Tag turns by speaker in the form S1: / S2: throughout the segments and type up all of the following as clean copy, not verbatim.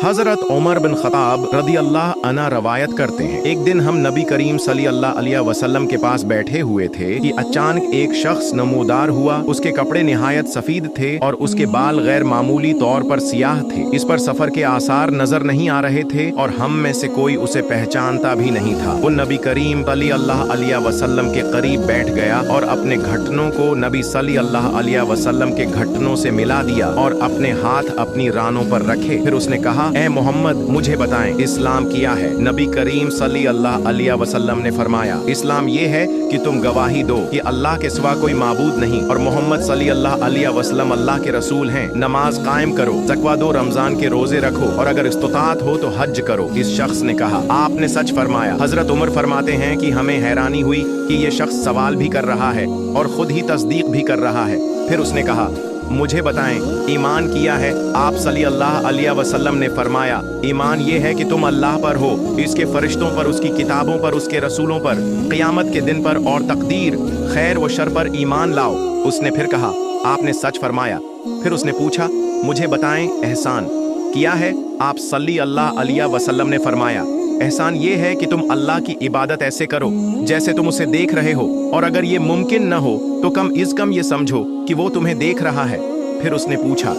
S1: हजरत उमर बिन खताब रदी अल्लाह अन्हु रवायत करते हैं, एक दिन हम नबी करीम सल्लल्लाहु अलैहि वसल्लम के पास बैठे हुए थे कि अचानक एक शख्स नमूदार हुआ। उसके कपड़े निहायत सफेद थे और उसके बाल गैर मामूली तौर पर सियाह थे। इस पर सफर के आसार नजर नहीं आ रहे थे और हम में से कोई उसे पहचानता भी नहीं था। वो नबी करीम सल्लल्लाहु अलैहि वसल्लम के करीब बैठ गया और अपने घुटनों को नबी सल्लल्लाहु अलैहि वसल्लम के घुटनों से मिला दिया और अपने हाथ अपनी रानों पर रखे। फिर उसने कहा, ए मोहम्मद, मुझे बताएं इस्लाम क्या है। नबी करीम सल्लल्लाहु अलैहि वसल्लम ने फरमाया, इस्लाम ये है कि तुम गवाही दो कि अल्लाह के सिवा कोई माबूद नहीं और मोहम्मद सल्लल्लाहु अलैहि वसल्लम अल्लाह के रसूल हैं। नमाज कायम करो, ज़का दो, रमजान के रोजे रखो और अगर इस्तिताअत हो तो हज करो। इस शख्स ने कहा, आपने सच फरमाया। हजरत उमर फरमाते हैं कि हमें हैरानी हुई कि ये शख्स सवाल भी कर रहा है और खुद ही तस्दीक भी कर रहा है। फिर उसने कहा, मुझे बताएं ईमान किया है। आप सल्लल्लाहु अलैहि वसल्लम ने फरमाया, ईमान ये है कि तुम अल्लाह पर हो, इसके फरिश्तों पर, उसकी किताबों पर, उसके रसूलों पर, क़यामत के दिन पर और तकदीर खैर व शर पर ईमान लाओ। उसने फिर कहा, आपने सच फरमाया। फिर उसने पूछा, मुझे बताएं एहसान किया है। आप सल्लल्लाहु अलैहि वसल्लम ने फरमाया, एहसान ये है कि तुम अल्लाह की इबादत ऐसे करो जैसे तुम उसे देख रहे हो और अगर ये मुमकिन न हो तो कम इज़ कम ये समझो कि वो तुम्हें देख रहा है। फिर उसने पूछा,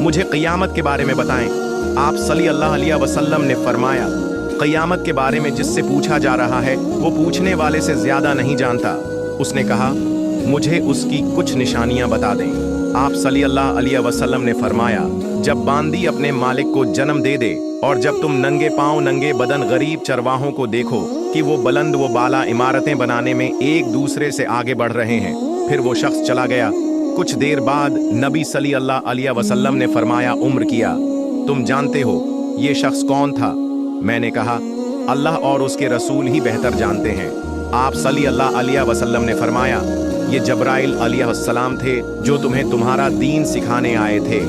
S1: मुझे क़यामत के बारे में बताएं। आप सल्लल्लाहु अलैहि वसल्लम ने फरमाया, क़यामत के बारे में जिससे पूछा जा रहा है वो पूछने वाले से ज़्यादा नहीं जानता। उसने कहा, मुझे उसकी कुछ निशानियाँ बता दें। आप सल्लल्लाहु अलैहि वसल्लम ने फरमाया, जब बांदी अपने मालिक को जन्म दे दे और जब तुम नंगे पांव नंगे बदन गरीब चरवाहों को देखो कि वो बुलंद व बाला इमारतें बनाने में एक दूसरे से आगे बढ़ रहे हैं। फिर वो शख्स चला गया। कुछ देर बाद नबी सल्लल्लाहु अलैहि वसल्लम ने फरमाया, उम्र किया, तुम जानते हो ये शख्स कौन था? मैंने कहा, अल्लाह और उसके रसूल ही बेहतर जानते हैं। आप सल्लल्लाहु अलैहि वसल्लम ने फरमाया, ये जब्राइल अलैहिस्सलाम थे जो तुम्हें तुम्हारा दीन सिखाने आए थे।